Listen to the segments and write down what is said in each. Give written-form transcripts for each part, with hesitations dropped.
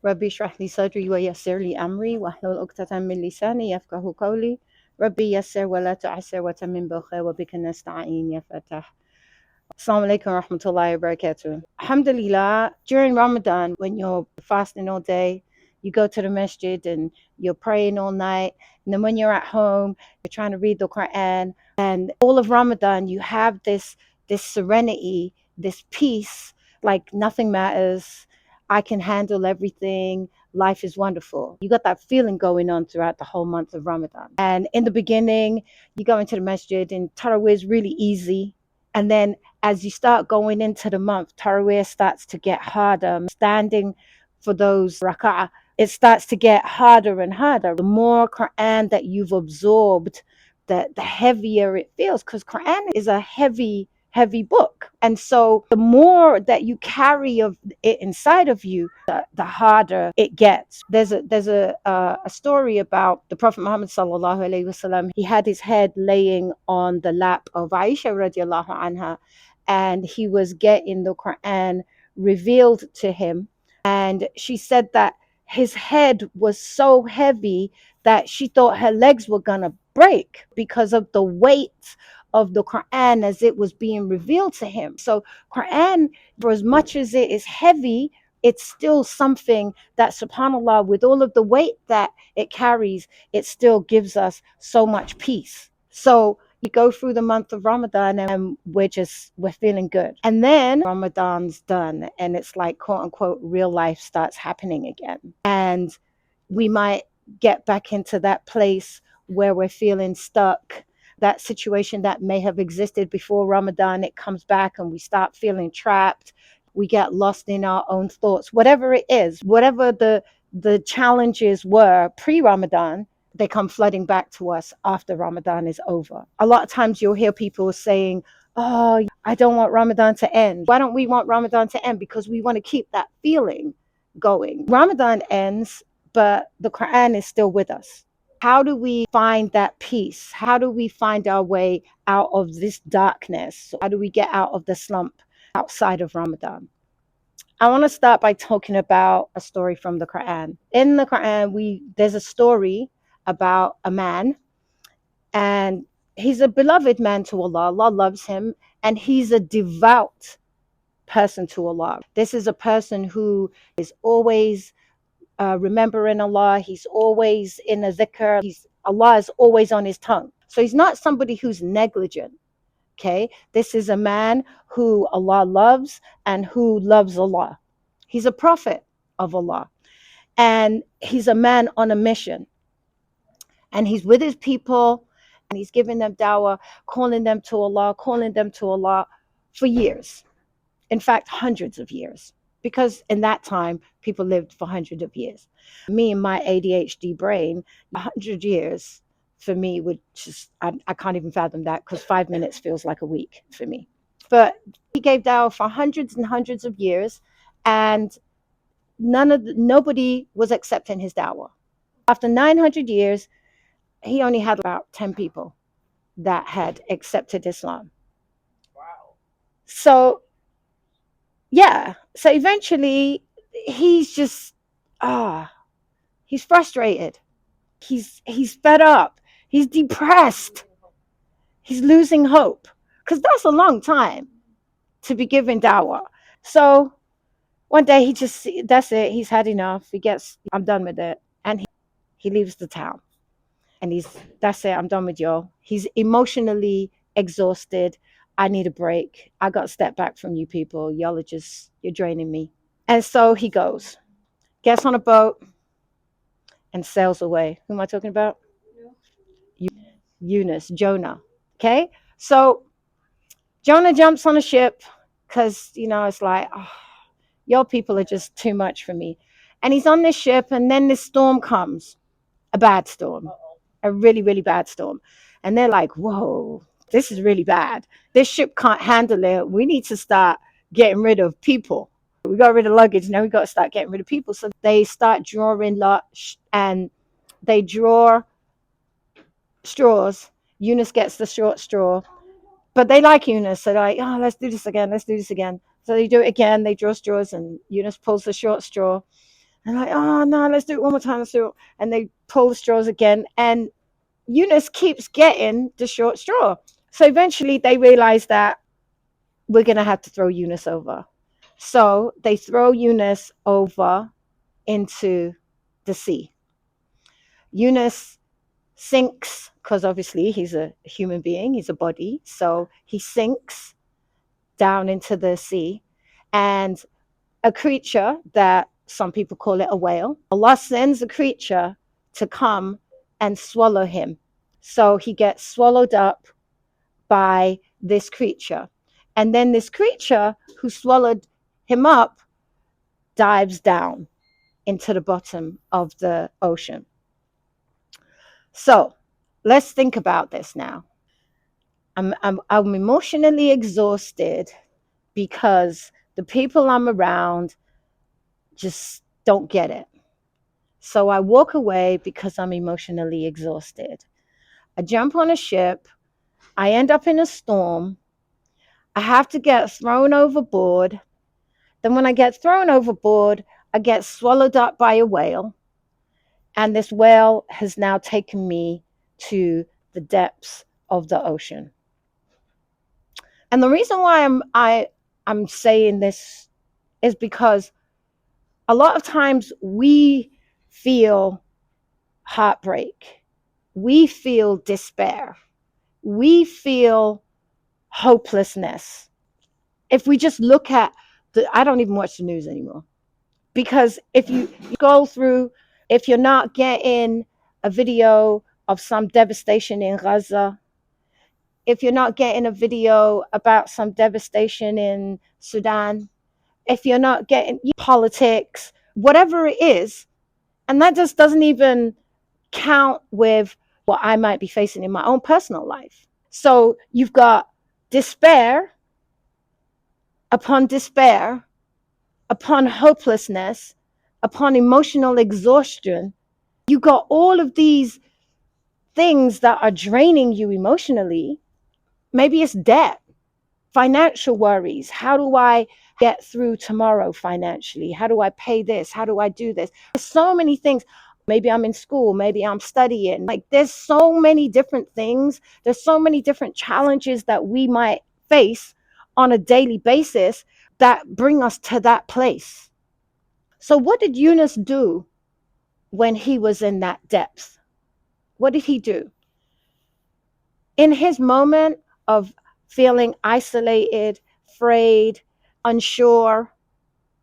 Rabbi shrah li sadri wa yassir li amri wahlul 'uqdatan min lisani yafqahu qawli. Rabbi yassir wa la tu'assir wa tammim bil khair wa bika nasta'in ya Fatah. Assalamu alaikum wa rahmatullahi wa barakatuh. Alhamdulillah, during Ramadan, when you're fasting all day, you go to the masjid and you're praying all night. And then when you're at home, you're trying to read the Qur'an. And all of Ramadan, you have this serenity, this peace, like nothing matters. I can handle everything. Life is wonderful. You got that feeling going on throughout the whole month of Ramadan. And in the beginning, you go into the masjid and Taraweeh is really easy. And then as you start going into the month, Taraweeh starts to get harder. Standing for those rak'ah, it starts to get harder and harder. The more Qur'an that you've absorbed, the heavier it feels, because Qur'an is a heavy book. And so the more that you carry of it inside of you, the harder it gets. There's a story about the Prophet Muhammad sallallahu alaihi wasallam. He had his head laying on the lap of Aisha radiallahu anha, and he was getting the Qur'an revealed to him. And she said that his head was so heavy that she thought her legs were gonna break because of the weight of the Qur'an as it was being revealed to him. So Qur'an, for as much as it is heavy, it's still something that, subhanAllah, with all of the weight that it carries, it still gives us so much peace. So you go through the month of Ramadan and we're feeling good. And then Ramadan's done and it's like, quote unquote, real life starts happening again. And we might get back into that place where we're feeling stuck. That situation that may have existed before Ramadan, it comes back and we start feeling trapped. We get lost in our own thoughts. Whatever it is, whatever the challenges were pre-Ramadan, they come flooding back to us after Ramadan is over. A lot of times you'll hear people saying, oh, I don't want Ramadan to end. Why don't we want Ramadan to end? Because we want to keep that feeling going. Ramadan ends, but the Qur'an is still with us. How do we find that peace? How do we find our way out of this darkness? How do we get out of the slump outside of Ramadan? I want to start by talking about a story from the Qur'an. In the Qur'an, there's a story about a man, and he's a beloved man to Allah. Allah loves him, and he's a devout person to Allah. This is a person who is always remembering Allah. He's always in a dhikr. Allah is always on his tongue. So he's not somebody who's negligent. Okay, this is a man who Allah loves and who loves Allah. He's a prophet of Allah, and he's a man on a mission, and he's with his people and he's giving them dawah, calling them to Allah for years. In fact, hundreds of years, because in that time people lived for hundreds of years. Me and my ADHD brain, 100 years for me would just, I can't even fathom that, because 5 minutes feels like a week for me. But he gave dawah for hundreds and hundreds of years, and nobody was accepting his dawah. After 900 years, he only had about 10 people that had accepted Islam. Wow. So yeah, so eventually he's just he's frustrated, he's fed up, he's depressed, he's losing hope, because that's a long time to be given dawah. So one day that's it, he's had enough. I'm done with it, and he leaves the town, and that's it, I'm done with y'all. He's emotionally exhausted. I need a break. I got to step back from you people. Y'all you're draining me. And so he gets on a boat and sails away. Who am I talking about? Yunus, Jonah. Okay. So Jonah jumps on a ship because, it's like, your people are just too much for me. And he's on this ship, and then this storm comes, a bad storm, a really, really bad storm. And they're like, whoa, this is really bad. This ship can't handle it. We need to start getting rid of people. We got rid of luggage. Now we got to start getting rid of people. So they start drawing lots, and they draw straws. Yunus gets the short straw, but they like Yunus. So they're like, oh, let's do this again. So they do it again. They draw straws, and Yunus pulls the short straw. And like, oh no, let's do it one more time. Let's do it. And they pull the straws again. And Yunus keeps getting the short straw. So eventually they realize that we're going to have to throw Yunus over. So they throw Yunus over into the sea. Yunus sinks because obviously he's a human being, he's a body. So he sinks down into the sea. And a creature that some people call it a whale, Allah sends a creature to come and swallow him. So he gets swallowed up by this creature. And then this creature who swallowed him up dives down into the bottom of the ocean. So let's think about this now. I'm emotionally exhausted because the people I'm around just don't get it. So I walk away because I'm emotionally exhausted. I jump on a ship. I end up in a storm. I have to get thrown overboard. Then when I get thrown overboard, I get swallowed up by a whale. And this whale has now taken me to the depths of the ocean. And the reason why I'm saying this is because a lot of times we feel heartbreak. We feel despair. We feel hopelessness. If we just look at I don't even watch the news anymore. Because if you go through, if you're not getting a video of some devastation in Gaza, if you're not getting a video about some devastation in Sudan, if you're not getting politics, whatever it is, and that just doesn't even count with what I might be facing in my own personal life. So you've got despair upon despair, upon hopelessness, upon emotional exhaustion. You got all of these things that are draining you emotionally. Maybe it's debt, financial worries. How do I get through tomorrow financially? How do I pay this? How do I do this? There's so many things. Maybe I'm in school, maybe I'm studying. Like there's so many different things. There's so many different challenges that we might face on a daily basis that bring us to that place. So what did Yunus do when he was in that depth? What did he do? In his moment of feeling isolated, afraid, unsure,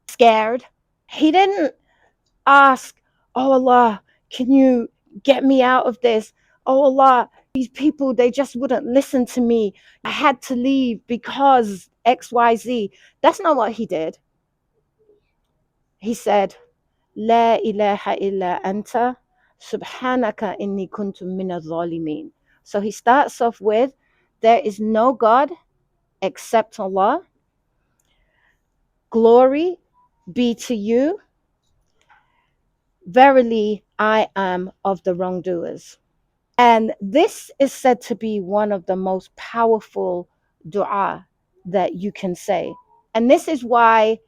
scared, he didn't ask, oh Allah, can you get me out of this? Oh Allah, these people, they just wouldn't listen to me. I had to leave because XYZ. That's not what he did. He said, lā ilāha illā Anta, Subḥānaka innī kuntu minaẓ-ẓālimīn. So he starts off with, there is no God except Allah. Glory be to you. Verily, I am of the wrongdoers. And this is said to be one of the most powerful dua that you can say. And this is why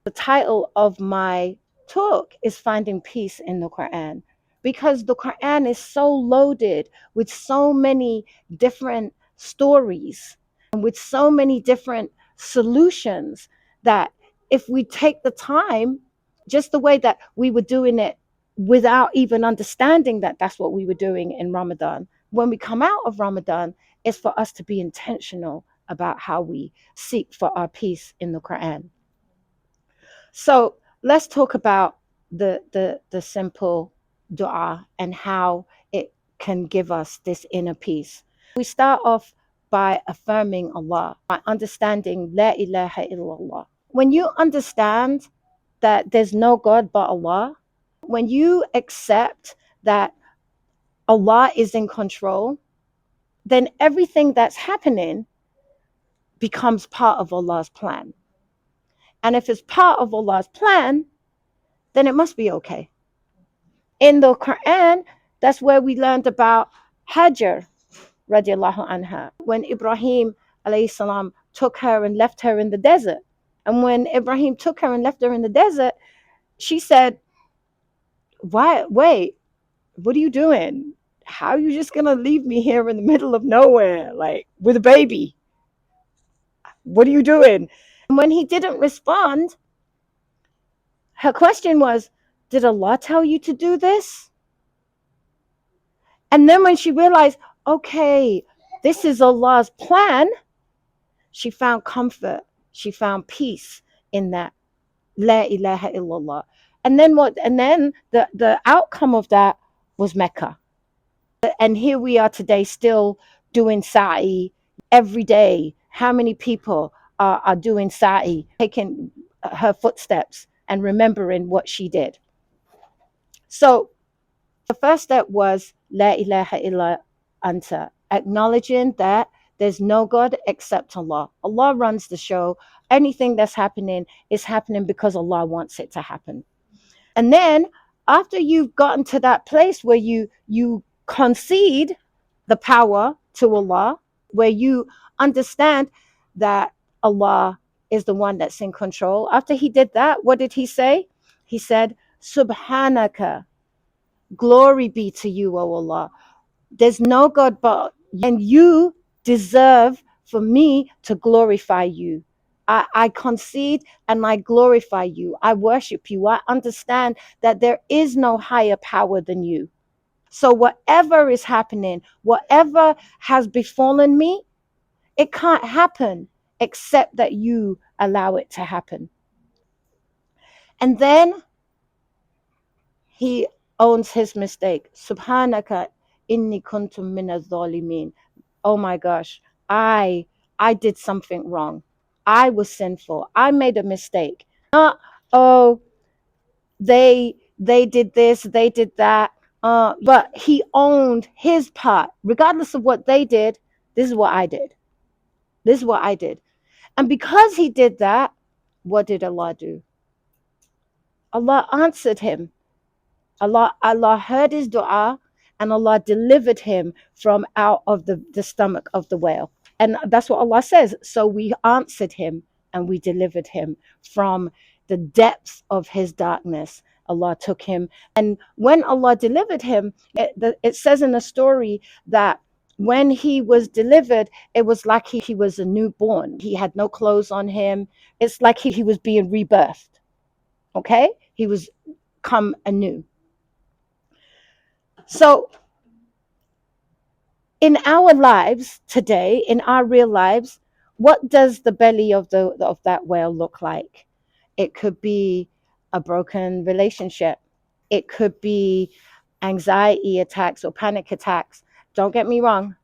the title of my talk is Finding Peace in the Qur'an. Because the Qur'an is so loaded with so many different stories and with so many different solutions that if we take the time, just the way that we were doing it without even understanding that that's what we were doing in Ramadan, when we come out of Ramadan, it's for us to be intentional about how we seek for our peace in the Qur'an. So let's talk about the simple dua and how it can give us this inner peace. We start off by affirming Allah, by understanding lā ilāha illā. When you understand that there's no God but Allah, when you accept that Allah is in control, then everything that's happening becomes part of Allah's plan. And if it's part of Allah's plan, then it must be okay. In the Qur'an, that's where we learned about Hajar radiallahu anha, when Ibrahim alayhi salam took her and left her in the desert. And when Ibrahim took her and left her in the desert, she said, Why? Wait, what are you doing? How are you just gonna leave me here in the middle of nowhere, like with a baby? What are you doing? And when he didn't respond, her question was, did Allah tell you to do this? And then when she realized, okay, this is Allah's plan, she found comfort. She found peace in that. La ilaha illallah. And then what? And then the outcome of that was Mecca. And here we are today, still doing sa'i every day. How many people are doing sa'i, taking her footsteps and remembering what she did? So the first step was La ilaha illa Anta, acknowledging that there's no God except Allah. Allah runs the show. Anything that's happening is happening because Allah wants it to happen. And then after you've gotten to that place where you concede the power to Allah, where you understand that Allah is the one that's in control, after he did that, what did he say? He said, Subḥānaka, glory be to you, O Allah. There's no God but, and you deserve for me to glorify you. I concede and I glorify you. I worship you. I understand that there is no higher power than you. So whatever is happening, whatever has befallen me, it can't happen except that you allow it to happen. And then he owns his mistake. Subḥānaka, innī kuntu minaẓ-ẓālimīn. Oh my gosh, I did something wrong. I was sinful. I made a mistake. Not, oh, they did this, they did that. But he owned his part. Regardless of what they did, this is what I did. This is what I did. And because he did that, what did Allah do? Allah answered him. Allah heard his dua, and Allah delivered him from out of the stomach of the whale. And that's what Allah says. So we answered him and we delivered him from the depths of his darkness. Allah took him. And when Allah delivered him, it says in the story that when he was delivered, it was like he was a newborn. He had no clothes on him. It's like he was being rebirthed. Okay? He was come anew. So in our lives today, in our real lives, what does the belly of that whale look like? It could be a broken relationship. It could be anxiety attacks or panic attacks. Don't get me wrong.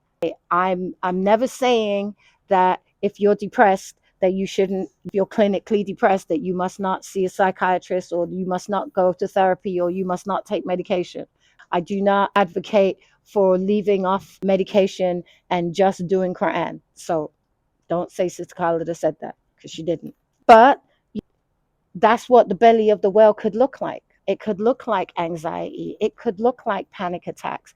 I'm never saying that if you're depressed, that you shouldn't, if you're clinically depressed, that you must not see a psychiatrist, or you must not go to therapy, or you must not take medication. I do not advocate for leaving off medication and just doing Qur'an. So don't say Sister Khalida said that, because she didn't. But that's what the belly of the whale could look like. It could look like anxiety. It could look like panic attacks.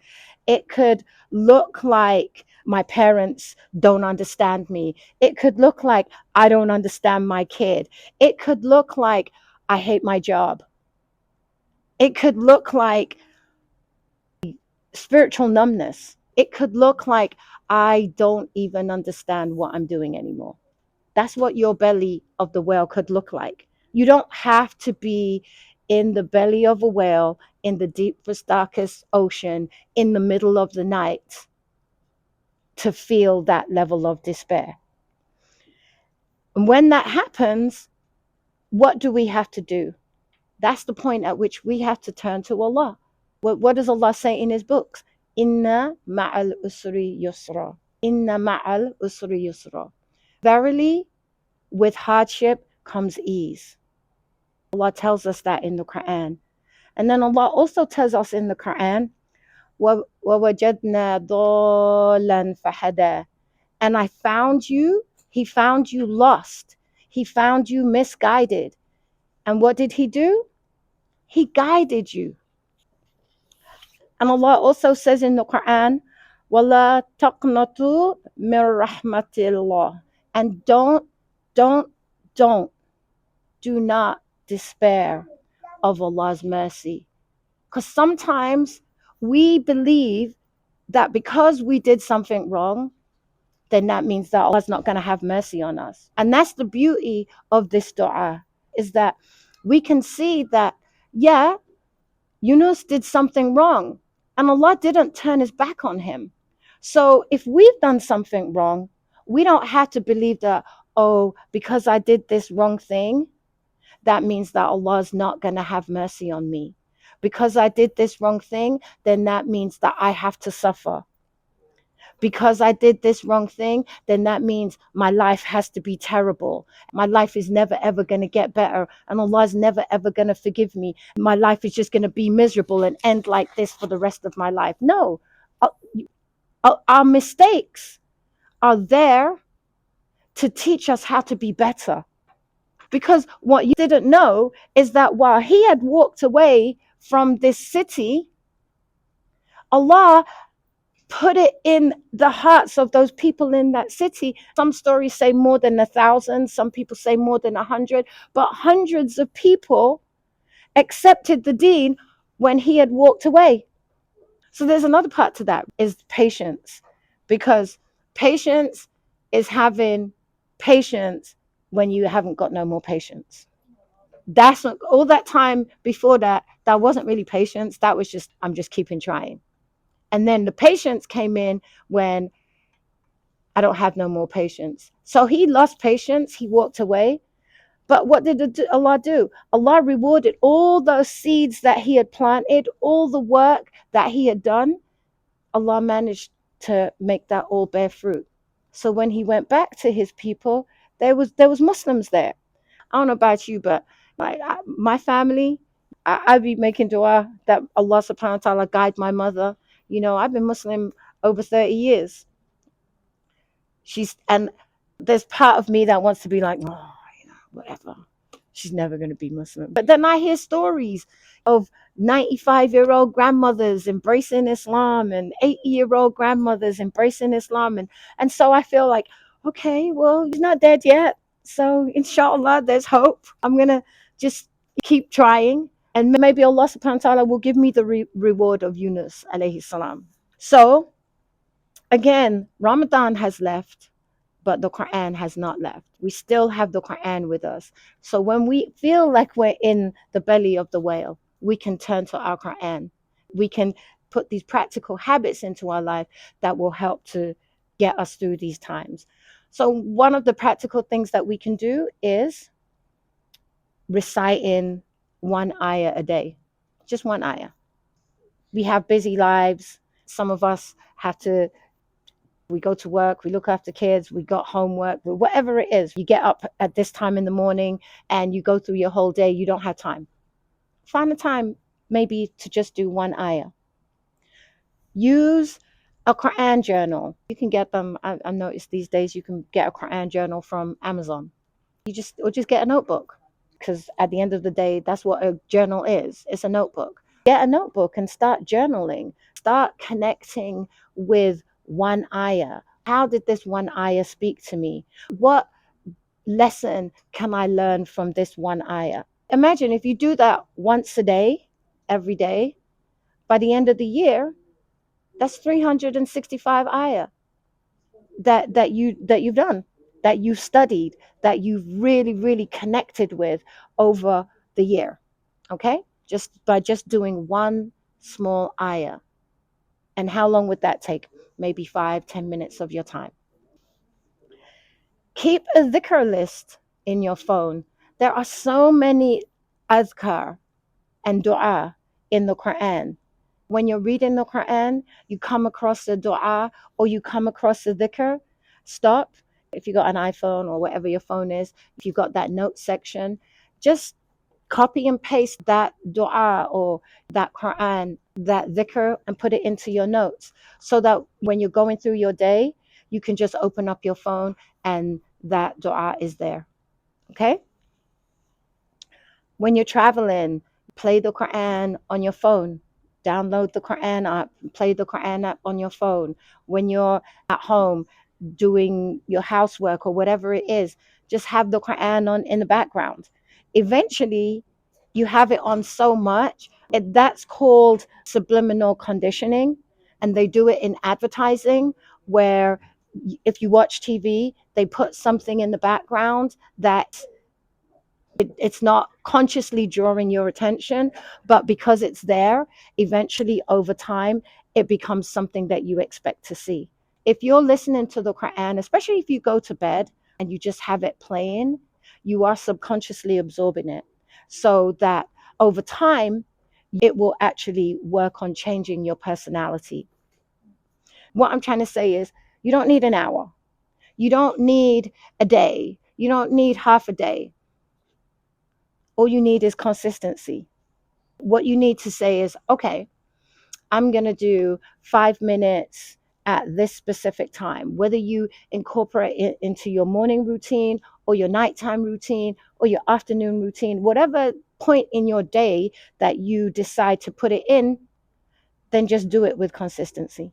It could look like my parents don't understand me. It could look like I don't understand my kid. It could look like I hate my job. It could look like spiritual numbness. It could look like I don't even understand what I'm doing anymore. That's what your belly of the whale could look like. You don't have to be in the belly of a whale, in the deepest, darkest ocean, in the middle of the night, to feel that level of despair. And when that happens, what do we have to do? That's the point at which we have to turn to Allah. What does Allah say in his books? Inna ma'al usri yusra. Inna ma'al usri yusra. Verily, with hardship comes ease. Allah tells us that in the Qur'an. And then Allah also tells us in the Qur'an, وَوَجَدْنَا ضَالًّا فَهَدَى. And I found you, he found you lost. He found you misguided. And what did he do? He guided you. And Allah also says in the Quran, وَلَا تَقْنَطُوا مِنْ رَحْمَةِ اللَّهِ. And do not despair of Allah's mercy. Because sometimes we believe that because we did something wrong, then that means that Allah's not going to have mercy on us. And that's the beauty of this dua, is that we can see that, yeah, Yunus did something wrong and Allah didn't turn his back on him. So if we've done something wrong, we don't have to believe that, oh, because I did this wrong thing, that means that Allah's not going to have mercy on me. Because I did this wrong thing, then that means that I have to suffer. Because I did this wrong thing, then that means my life has to be terrible. My life is never ever going to get better, and Allah's never ever going to forgive me. My life is just going to be miserable and end like this for the rest of my life. No, our mistakes are there to teach us how to be better. Because what you didn't know is that while he had walked away from this city, Allah put it in the hearts of those people in that city. Some stories say more than 1,000, some people say more than 100, but hundreds of people accepted the deen when he had walked away. So there's another part to that, is patience, because patience is having patience when you haven't got no more patience. That's not, all that time before that wasn't really patience. That was just, I'm just keeping trying. And then the patience came in when I don't have no more patience. So he lost patience. He walked away. But what did Allah do? Allah rewarded all those seeds that he had planted, all the work that he had done. Allah managed to make that all bear fruit. So when he went back to his people, there was Muslims there. I don't know about you, but my family, I'd be making dua that Allah subhanahu wa ta'ala guide my mother. You know, I've been Muslim over 30 years. And there's part of me that wants to be like, oh, whatever. She's never going to be Muslim. But then I hear stories of 95-year-old grandmothers embracing Islam and 80-year-old grandmothers embracing Islam. And so I feel like, okay, well, he's not dead yet. So inshallah, there's hope. I'm going to just keep trying. And maybe Allah subhanahu wa ta'ala will give me the reward of Yunus alayhi salam. So again, Ramadan has left, but the Qur'an has not left. We still have the Qur'an with us. So when we feel like we're in the belly of the whale, we can turn to our Qur'an. We can put these practical habits into our life that will help to get us through these times. So one of the practical things that we can do is reciting one ayah a day, just one ayah. We have busy lives. Some of us we go to work, we look after kids, we got homework, whatever it is. You get up at this time in the morning and you go through your whole day. You don't have time. Find a time maybe to just do one ayah. Use a Qur'an journal. You can get them. I noticed these days you can get a Qur'an journal from Amazon. Or just get a notebook, because at the end of the day, that's what a journal is. It's a notebook. Get a notebook and start journaling. Start connecting with one ayah. How did this one ayah speak to me? What lesson can I learn from this one ayah? Imagine if you do that once a day, every day, by the end of the year, that's 365 ayah that you've done, that you've studied, that you've really, really connected with over the year. Okay? Just by doing one small ayah. And how long would that take? Maybe 5-10 minutes of your time. Keep a dhikr list in your phone. There are so many adhkar and dua in the Qur'an. When you're reading the Qur'an, you come across a dua or you come across a dhikr, stop. If you got an iPhone or whatever your phone is, if you've got that note section, just copy and paste that dua or that Qur'an, that dhikr, and put it into your notes, so that when you're going through your day, you can just open up your phone and that dua is there. Okay? When you're traveling, play the Qur'an on your phone. Download the Qur'an app, play the Qur'an app on your phone. When you're at home doing your housework or whatever it is, just have the Qur'an on in the background. Eventually, you have it on so much That's called subliminal conditioning, and they do it in advertising, where if you watch TV, they put something in the background that it's not consciously drawing your attention, but because it's there, eventually over time, it becomes something that you expect to see. If you're listening to the Qur'an, especially if you go to bed and you just have it playing, you are subconsciously absorbing it, so that over time, it will actually work on changing your personality. What I'm trying to say is, you don't need an hour. You don't need a day. You don't need half a day. All you need is consistency. What you need to say is, okay, I'm going to do 5 minutes at this specific time, whether you incorporate it into your morning routine or your nighttime routine or your afternoon routine, whatever point in your day that you decide to put it in, then just do it with consistency.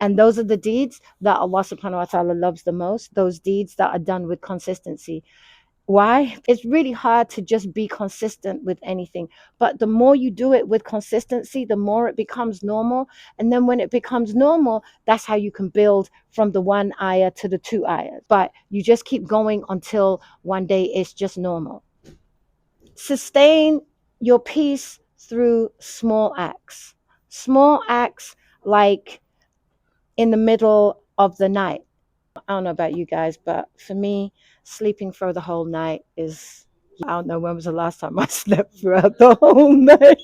And those are the deeds that Allah subhanahu wa ta'ala loves the most, those deeds that are done with consistency. Why? It's really hard to just be consistent with anything. But the more you do it with consistency, the more it becomes normal. And then when it becomes normal, that's how you can build from the one ayah to the two ayahs. But you just keep going until one day it's just normal. Sustain your peace through small acts. Small acts like in the middle of the night. I don't know about you guys, but for me, sleeping for the whole night is, I don't know when was the last time I slept throughout the whole night.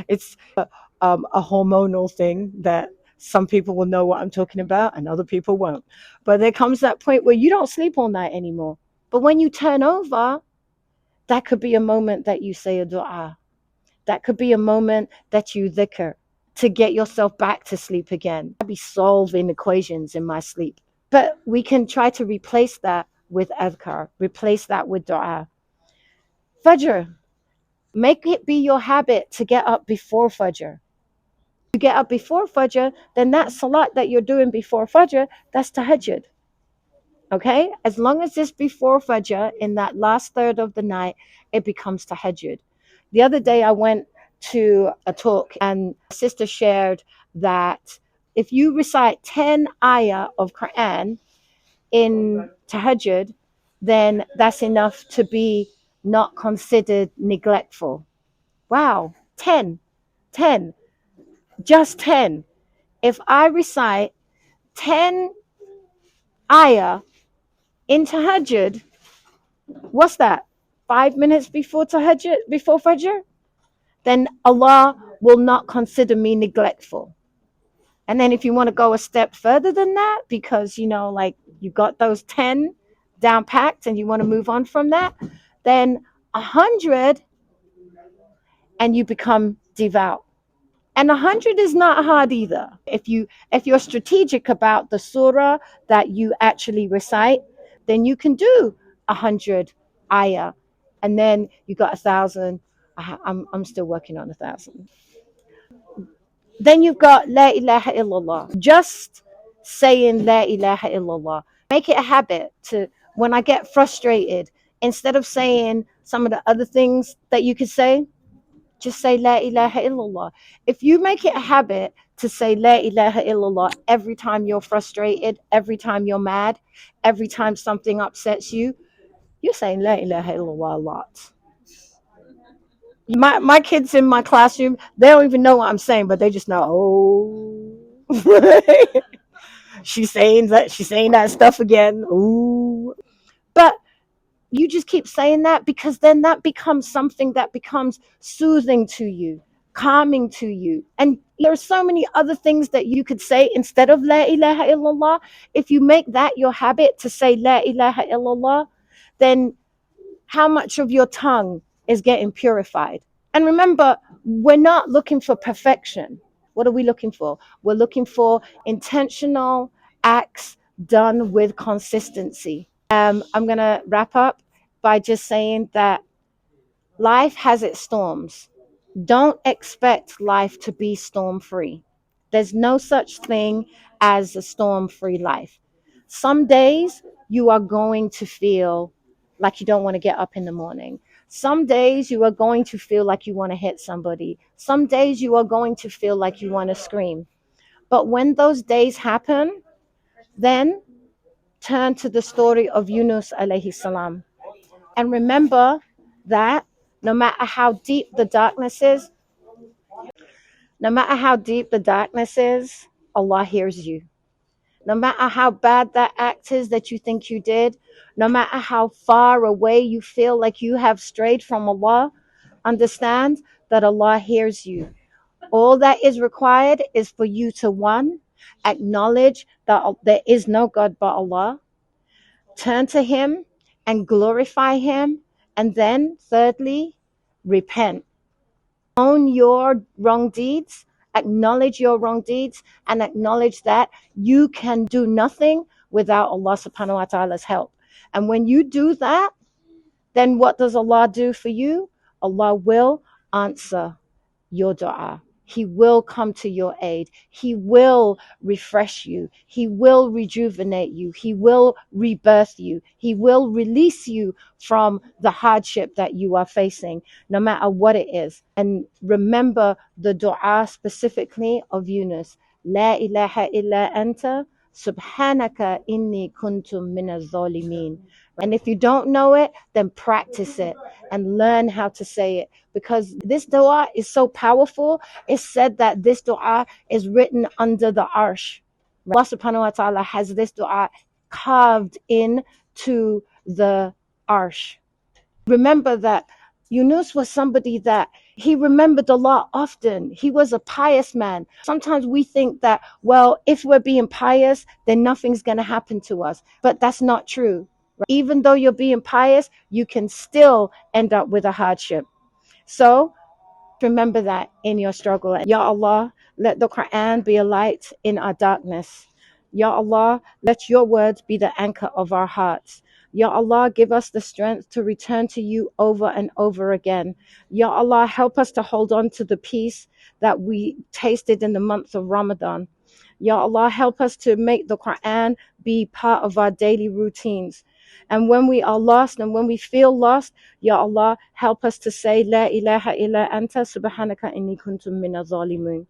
It's a hormonal thing that some people will know what I'm talking about and other people won't. But there comes that point where you don't sleep all night anymore. But when you turn over, that could be a moment that you say a dua. That could be a moment that you dhikr to get yourself back to sleep again. I'd be solving equations in my sleep. But we can try to replace that with adhkar, replace that with dua. Fajr, make it be your habit to get up before Fajr. You get up before Fajr, then that salat that you're doing before Fajr, that's tahajjud. Okay? As long as it's before Fajr, in that last third of the night, it becomes tahajjud. The other day I went to a talk and a sister shared that if you recite 10 ayah of Qur'an in tahajjud, then that's enough to be not considered neglectful. Wow, 10, 10, just 10. If I recite 10 ayah in tahajjud, what's that? 5 minutes before tahajjud, before Fajr? Then Allah will not consider me neglectful. And then if you want to go a step further than that, because like you got those 10 down packed and you want to move on from that, then 100 and you become devout. And 100 is not hard either. If you're strategic about the surah that you actually recite, then you can do 100 ayah, and then you got 1,000. I'm still working on 1,000. Then you've got La ilaha illallah. Just saying La ilaha illallah. Make it a habit to, when I get frustrated, instead of saying some of the other things that you could say, just say La ilaha illallah. If you make it a habit to say La ilaha illallah every time you're frustrated, every time you're mad, every time something upsets you, you're saying La ilaha illallah a lot. My kids in my classroom, they don't even know what I'm saying, but they just know, oh, she's saying that stuff again. Ooh. But you just keep saying that, because then that becomes something that becomes soothing to you, calming to you. And there are so many other things that you could say instead of La ilaha illallah. If you make that your habit to say La ilaha illallah, then how much of your tongue is getting purified? And remember, we're not looking for perfection. What are we looking for? We're looking for intentional acts done with consistency. I'm going to wrap up by just saying that life has its storms. Don't expect life to be storm-free. There's no such thing as a storm-free life. Some days you are going to feel like you don't want to get up in the morning. Some days you are going to feel like you want to hit somebody. Some days you are going to feel like you want to scream. But when those days happen, then turn to the story of Yunus alayhi salam. And remember that no matter how deep the darkness is, Allah hears you. No matter how bad that act is that you think you did, no matter how far away you feel like you have strayed from Allah, understand that Allah hears you. All that is required is for you to, one, acknowledge that there is no God but Allah, turn to Him and glorify Him, and then thirdly, repent. Own your wrong deeds, acknowledge your wrong deeds, and acknowledge that you can do nothing without Allah subhanahu wa ta'ala's help. And when you do that, then what does Allah do for you? Allah will answer your dua. He will come to your aid. He will refresh you. He will rejuvenate you. He will rebirth you. He will release you from the hardship that you are facing, no matter what it is. And remember the dua specifically of Yunus. La ilaha illa Anta, Subḥānaka, innī kuntu minaẓ-ẓālimīn. And if you don't know it, then practice it and learn how to say it, because this dua is so powerful. It's said that this dua is written under the arsh. Allah subhanahu wa ta'ala has this dua carved into the arsh. Remember that Yunus was somebody that he remembered Allah often. He was a pious man. Sometimes we think that, well, if we're being pious, then nothing's going to happen to us. But that's not true. Even though you're being pious, you can still end up with a hardship. So remember that in your struggle. Ya Allah, let the Qur'an be a light in our darkness. Ya Allah, let your words be the anchor of our hearts. Ya Allah, give us the strength to return to you over and over again. Ya Allah, help us to hold on to the peace that we tasted in the month of Ramadan. Ya Allah, help us to make the Qur'an be part of our daily routines. And when we are lost and when we feel lost, Ya Allah, help us to say, La ilaha illa Anta, Subḥānaka, innī kuntu minaẓ-ẓālimīn.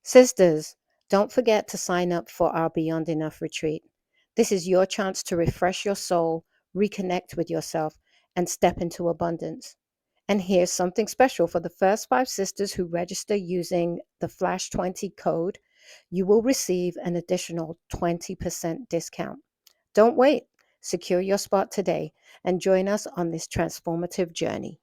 Sisters, don't forget to sign up for our Beyond Enough retreat. This is your chance to refresh your soul, reconnect with yourself, and step into abundance. And here's something special for the first 5 sisters who register using the Flash 20 code. You will receive an additional 20% discount. Don't wait. Secure your spot today and join us on this transformative journey.